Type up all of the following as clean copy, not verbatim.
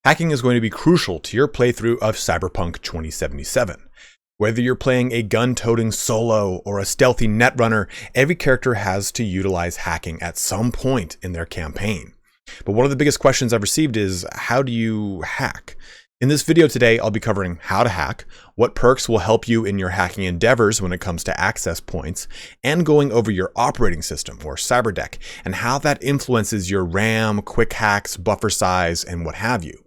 Hacking is going to be crucial to your playthrough of Cyberpunk 2077. Whether you're playing a gun-toting solo or a stealthy netrunner, every character has to utilize hacking at some point in their campaign. But one of the biggest questions I've received is, how do you hack? In this video today, I'll be covering how to hack, what perks will help you in your hacking endeavors when it comes to access points, and going over your operating system, or Cyberdeck, and how that influences your RAM, quick hacks, buffer size, and what have you.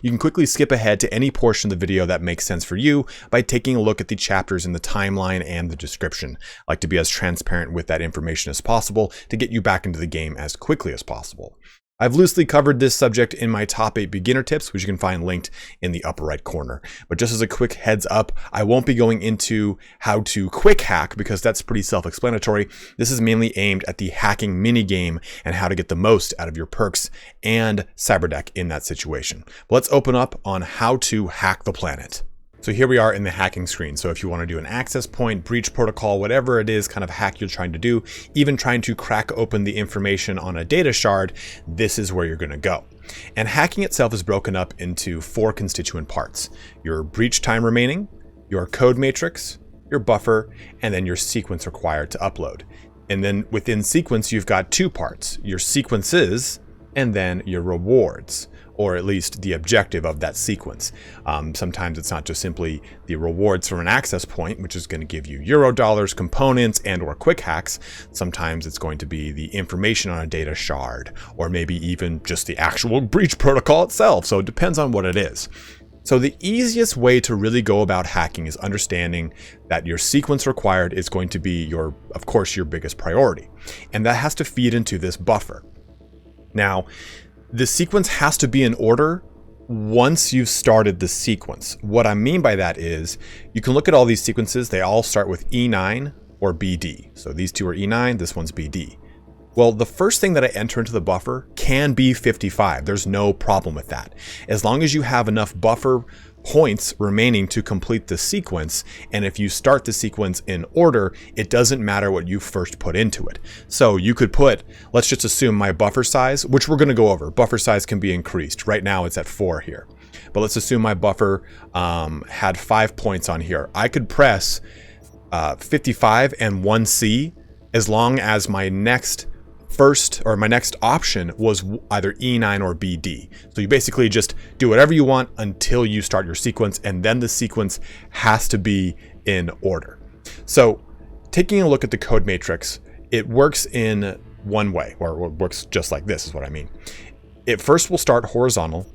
You can quickly skip ahead to any portion of the video that makes sense for you by taking a look at the chapters in the timeline and the description. I like to be as transparent with that information as possible to get you back into the game as quickly as possible. I've loosely covered this subject in my top 8 beginner tips, which you can find linked in the upper right corner. But just as a quick heads up, I won't be going into how to quick hack because that's pretty self-explanatory. This is mainly aimed at the hacking minigame and how to get the most out of your perks and Cyberdeck in that situation. But let's open up on how to hack the planet. So here we are in the hacking screen. So if you want to do an access point, breach protocol, whatever it is kind of hack you're trying to do, even trying to crack open the information on a data shard, this is where you're going to go. And hacking itself is broken up into 4 constituent parts: your breach time remaining, your code matrix, your buffer, and then your sequence required to upload. And then within sequence, you've got 2 parts: your sequences and then your rewards, or at least the objective of that sequence. Sometimes it's not just simply the rewards from an access point, which is going to give you Eurodollars, components, and or quick hacks. Sometimes it's going to be the information on a data shard, or maybe even just the actual breach protocol itself. So it depends on what it is. So the easiest way to really go about hacking is understanding that your sequence required is going to be of course, your biggest priority. And that has to feed into this buffer. Now, the sequence has to be in order once you've started the sequence. What I mean by that is, you can look at all these sequences, they all start with E9 or BD. So these 2 are E9, this one's BD. Well, the first thing that I enter into the buffer can be 55. There's no problem with that. As long as you have enough buffer points remaining to complete the sequence, and if you start the sequence in order, it doesn't matter what you first put into it. So you could put, let's just assume my buffer size, which we're going to go over. Buffer size can be increased. Right now it's at 4 here. But let's assume my buffer had 5 points on here. I could press 55 and 1C as long as my next option was either E9 or BD. So you basically just do whatever you want until you start your sequence, and then the sequence has to be in order. So taking a look at the code matrix, it works in one way, or it works just like this is what I mean. It first will start horizontal,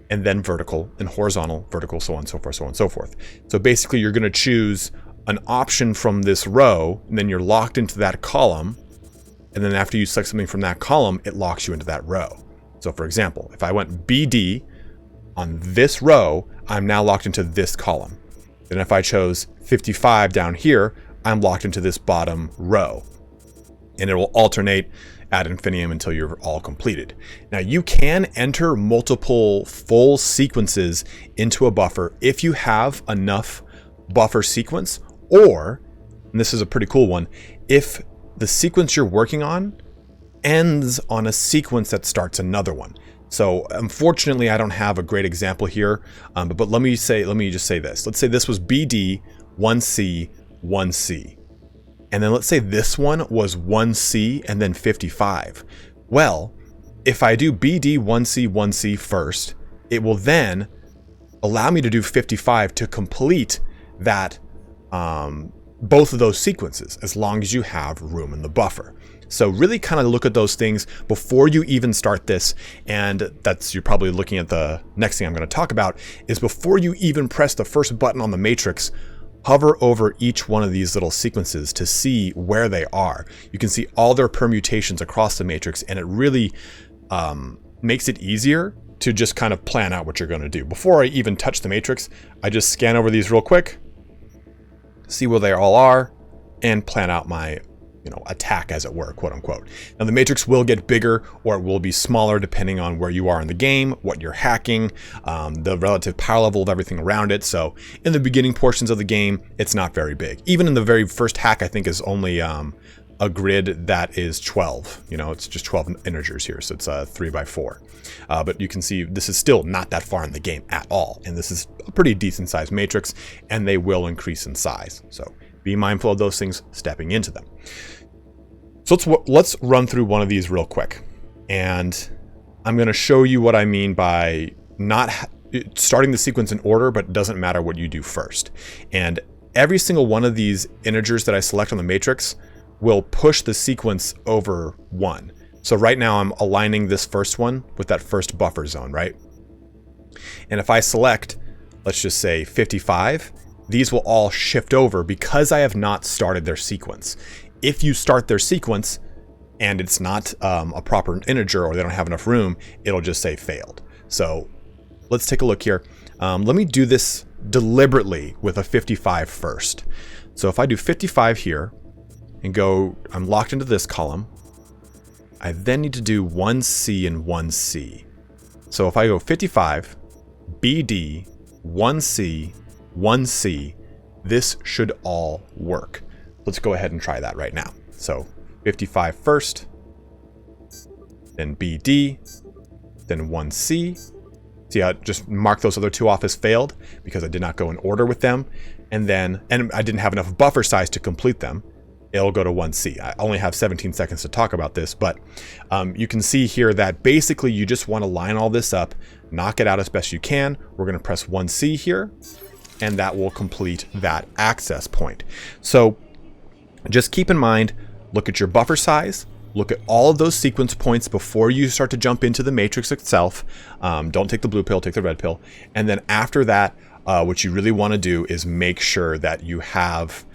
and then vertical, and horizontal, vertical, so on and so forth, so on and so forth. So basically you're going to choose an option from this row, and then you're locked into that column. And then after you select something from that column, it locks you into that row. So for example, if I went BD on this row, I'm now locked into this column. Then if I chose 55 down here, I'm locked into this bottom row. And it will alternate ad infinitum until you're all completed. Now you can enter multiple full sequences into a buffer if you have enough buffer sequence, or, and this is a pretty cool one, if the sequence you're working on ends on a sequence that starts another one. So unfortunately, I don't have a great example here, but let me just say this. Let's say this was BD, 1C, 1C. And then let's say this one was 1C and then 55. Well, if I do BD, 1C, 1C first, it will then allow me to do 55 to complete that both of those sequences, as long as you have room in the buffer. So really kind of look at those things before you even start this. And you're probably looking at the next thing I'm going to talk about, is before you even press the first button on the matrix, hover over each one of these little sequences to see where they are. You can see all their permutations across the matrix, and it really makes it easier to just kind of plan out what you're going to do. Before I even touch the matrix, I just scan over these real quick, see where they all are, and plan out my attack, as it were, quote unquote. Now the matrix will get bigger or it will be smaller depending on where you are in the game, what you're hacking, the relative power level of everything around it. So in the beginning portions of the game, it's not very big. Even in the very first hack, I think is only a grid that is 12. You know, it's just 12 integers here, so it's 3 by 4. But you can see this is still not that far in the game at all, and this is a pretty decent sized matrix, and they will increase in size. So be mindful of those things stepping into them. So let's run through one of these real quick, and I'm going to show you what I mean by not starting the sequence in order, but it doesn't matter what you do first. And every single one of these integers that I select on the matrix will push the sequence over 1. So right now I'm aligning this first one with that first buffer zone, right? And if I select, let's just say 55, these will all shift over because I have not started their sequence. If you start their sequence and it's not a proper integer or they don't have enough room, it'll just say failed. So let's take a look here. Let me do this deliberately with a 55 first. So if I do 55 here and go, I'm locked into this column. I then need to do 1C and 1C. So if I go 55, BD, 1C, 1C, this should all work. Let's go ahead and try that right now. So 55 first, then BD, then 1C. See how it just marked those other two off as failed because I did not go in order with them. And I didn't have enough buffer size to complete them. It'll go to 1C. I only have 17 seconds to talk about this, but you can see here that basically you just want to line all this up, knock it out as best you can. We're going to press 1C here, and that will complete that access point. So just keep in mind, look at your buffer size, look at all of those sequence points before you start to jump into the matrix itself. Don't take the blue pill, take the red pill. And then after that, what you really want to do is make sure that you have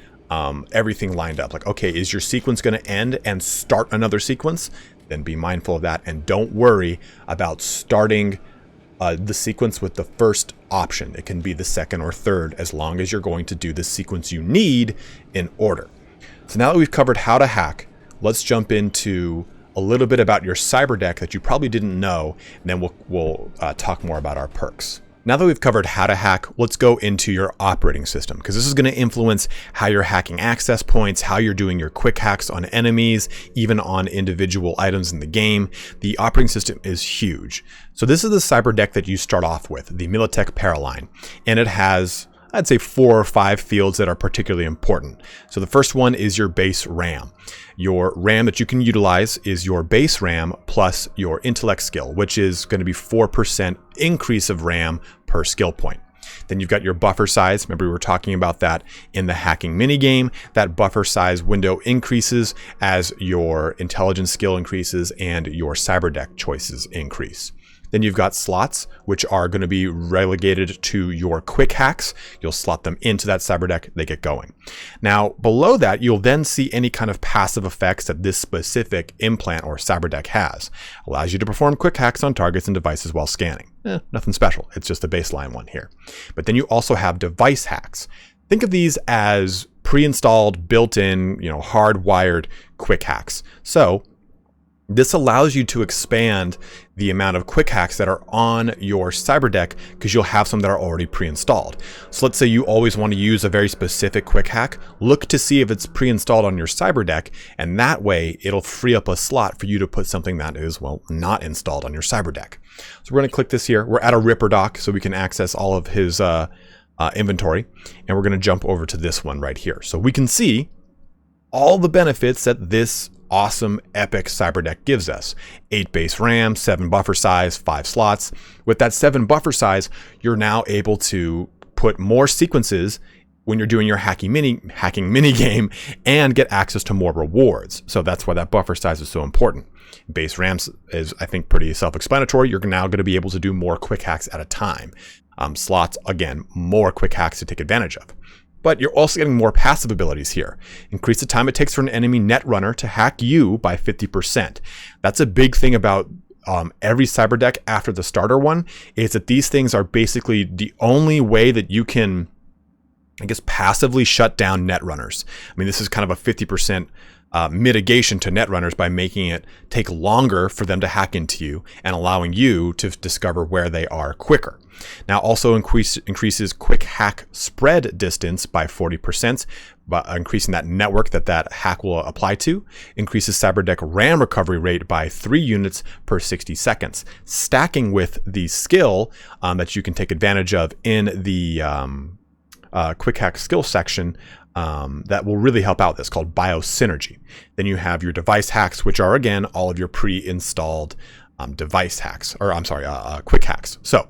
everything lined up. Like, okay, is your sequence going to end and start another sequence? Then be mindful of that, and don't worry about starting the sequence with the first option. It can be the second or third, as long as you're going to do the sequence you need in order. So now that we've covered how to hack, let's jump into a little bit about your Cyberdeck that you probably didn't know, and then we'll talk more about our perks. Now that we've covered how to hack, let's go into your operating system, because this is going to influence how you're hacking access points, how you're doing your quick hacks on enemies, even on individual items in the game. The operating system is huge. So this is the Cyberdeck that you start off with, the Militech Paraline, and it has, I'd say, 4 or 5 fields that are particularly important. So the first one is your base RAM. Your RAM that you can utilize is your base RAM plus your intellect skill, which is going to be 4% increase of RAM per skill point. Then you've got your buffer size. Remember, we were talking about that in the hacking minigame. That buffer size window increases as your intelligence skill increases and your Cyberdeck choices increase. Then you've got slots, which are going to be relegated to your quick hacks. You'll slot them into that Cyberdeck, they get going. Now, below that, you'll then see any kind of passive effects that this specific implant or Cyberdeck has. Allows you to perform quick hacks on targets and devices while scanning. Nothing special. It's just a baseline one here. But then you also have device hacks. Think of these as pre-installed, built-in, hardwired quick hacks. So this allows you to expand the amount of quick hacks that are on your Cyberdeck, because you'll have some that are already pre-installed. So let's say you always want to use a very specific quick hack. Look to see if it's pre-installed on your Cyberdeck, and that way it'll free up a slot for you to put something that is, well, not installed on your Cyberdeck. So we're going to click this here. We're at a Ripper dock, so we can access all of his inventory, and we're going to jump over to this one right here. So we can see all the benefits that this awesome epic Cyberdeck gives us. 8 base RAM, 7 buffer size, 5 slots. With that 7 buffer size, you're now able to put more sequences when you're doing your hacking mini game and get access to more rewards. So that's why that buffer size is so important. Base RAM is, I think, pretty self-explanatory. You're now going to be able to do more quick hacks at a time. Slots, again, more quick hacks to take advantage of. But you're also getting more passive abilities here. Increase the time it takes for an enemy netrunner to hack you by 50%. That's a big thing about every Cyberdeck after the starter one, is that these things are basically the only way that you can, I guess, passively shut down netrunners. I mean, this is kind of a 50% mitigation to netrunners by making it take longer for them to hack into you and allowing you to discover where they are quicker. Now also increases quick hack spread distance by 40%, by increasing that network that hack will apply to. Increases Cyberdeck RAM recovery rate by 3 units per 60 seconds. Stacking with the skill that you can take advantage of in the quick hack skill section that will really help out this, called biosynergy. Then you have your device hacks, which are again all of your pre-installed device hacks, or I'm sorry, quick hacks. So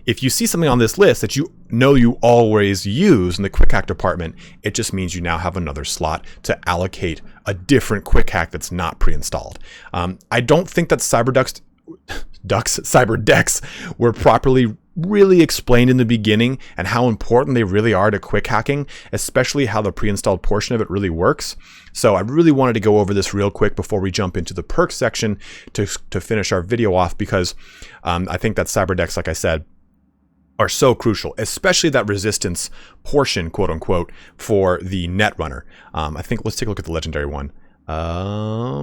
if you see something on this list that you know you always use in the quick hack department, it just means you now have another slot to allocate a different quick hack that's not pre-installed. I don't think that Cyberdecks were properly really explained in the beginning, and how important they really are to quick hacking, especially how the pre-installed portion of it really works. So I really wanted to go over this real quick before we jump into the perks section to finish our video off, because I think that Cyberdecks, like I said, are so crucial, especially that resistance portion, quote unquote, for the Netrunner. I think let's take a look at the legendary one. I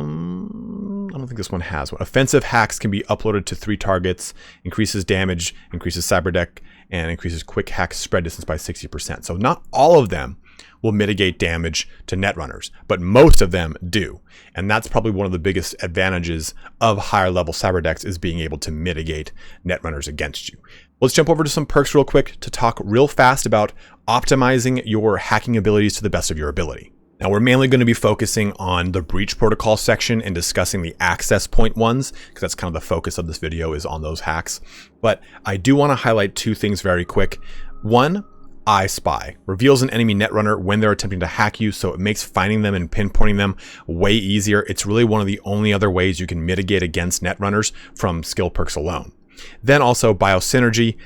don't think this one has one. Offensive hacks can be uploaded to 3 targets, increases damage, increases Cyberdeck, and increases quick hack spread distance by 60%. So not all of them will mitigate damage to netrunners, but most of them do. And that's probably one of the biggest advantages of higher level Cyberdecks, is being able to mitigate netrunners against you. Let's jump over to some perks real quick to talk real fast about optimizing your hacking abilities to the best of your ability. Now, we're mainly going to be focusing on the breach protocol section and discussing the access point ones, because that's kind of the focus of this video, is on those hacks. But I do want to highlight 2 things very quick. One, I Spy reveals an enemy netrunner when they're attempting to hack you, so it makes finding them and pinpointing them way easier. It's really one of the only other ways you can mitigate against netrunners from skill perks alone. Then also biosynergy,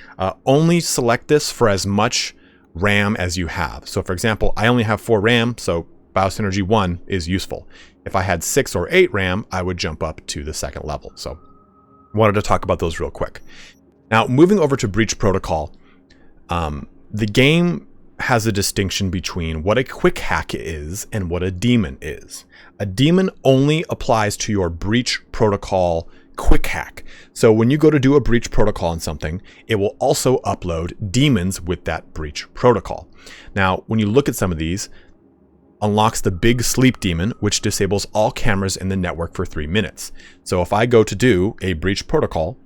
only select this for as much RAM as you have. So for example, I only have 4 RAM, so biosynergy 1 is useful. If I had 6 or 8 RAM, I would jump up to the 2nd level. So wanted to talk about those real quick. Now, moving over to breach protocol, the game has a distinction between what a quick hack is and what a daemon is. A daemon only applies to your breach protocol quick hack. So when you go to do a breach protocol on something, it will also upload daemons with that breach protocol. Now, when you look at some of these, unlocks the big sleep daemon, which disables all cameras in the network for 3 minutes. So if I go to do a breach protocol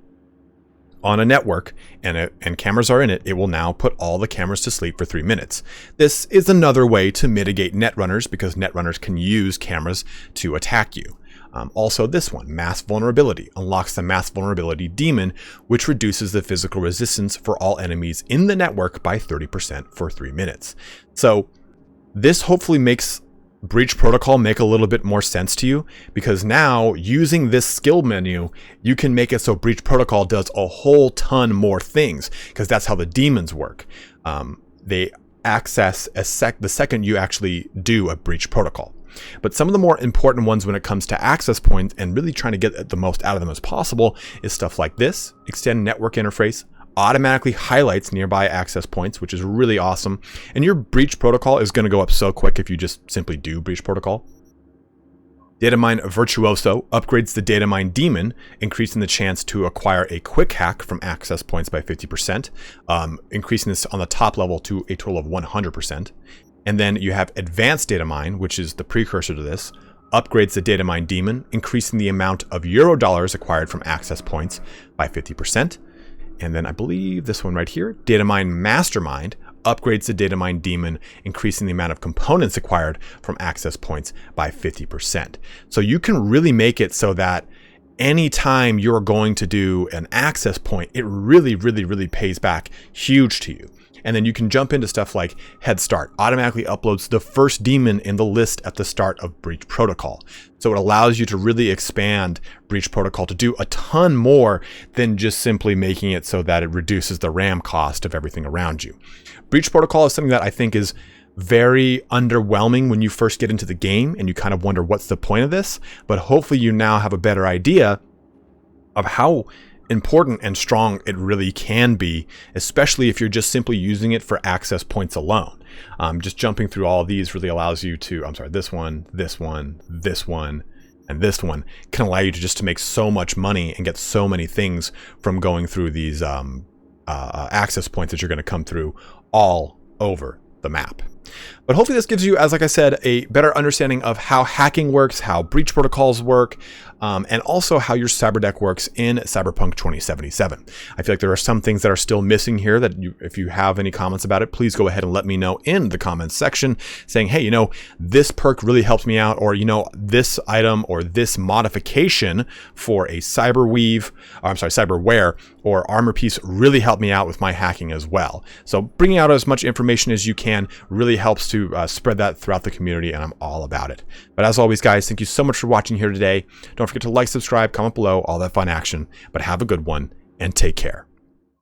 on a network and cameras are in it, it will now put all the cameras to sleep for 3 minutes. This is another way to mitigate netrunners, because netrunners can use cameras to attack you. Also this one, mass vulnerability, unlocks the mass vulnerability daemon, which reduces the physical resistance for all enemies in the network by 30% for 3 minutes. So this hopefully makes breach protocol make a little bit more sense to you, because now using this skill menu, you can make it so breach protocol does a whole ton more things, because that's how the daemons work. They access the second you actually do a breach protocol. But some of the more important ones when it comes to access points and really trying to get the most out of them as possible is stuff like this: extend network interface, automatically highlights nearby access points, which is really awesome. And your breach protocol is going to go up so quick if you just simply do breach protocol. Datamine Virtuoso upgrades the Datamine Daemon, increasing the chance to acquire a quick hack from access points by 50%, increasing this on the top level to a total of 100%. And then you have Advanced Datamine, which is the precursor to this, upgrades the Datamine Daemon, increasing the amount of Eurodollars acquired from access points by 50%. And then I believe this one right here, Datamine Mastermind, upgrades the Datamine Daemon, increasing the amount of components acquired from access points by 50%. So you can really make it so that anytime you're going to do an access point, it really, really, really pays back huge to you. And then you can jump into stuff like Head Start, automatically uploads the first daemon in the list at the start of Breach Protocol. So it allows you to really expand Breach Protocol to do a ton more than just simply making it so that it reduces the RAM cost of everything around you. Breach Protocol is something that I think is very underwhelming when you first get into the game and you kind of wonder what's the point of this, but hopefully you now have a better idea of how important and strong it really can be, especially if you're just simply using it for access points alone. Just jumping through all of these really allows you to, this one, this one, this one, and this one can allow you to just to make so much money and get so many things from going through these access points that you're going to come through all over the map. But hopefully this gives you, as like I said, a better understanding of how hacking works, how breach protocols work, and also how your Cyberdeck works in Cyberpunk 2077. I feel like there are some things that are still missing here that if you have any comments about it, please go ahead and let me know in the comments section saying, hey, this perk really helped me out, or, this item or this modification for a cyberware or armor piece really helped me out with my hacking as well. So bringing out as much information as you can really helps to spread that throughout the community, and I'm all about it. But as always, guys, thank you so much for watching here today. Don't forget to like, subscribe, comment below, all that fun action. But have a good one and take care.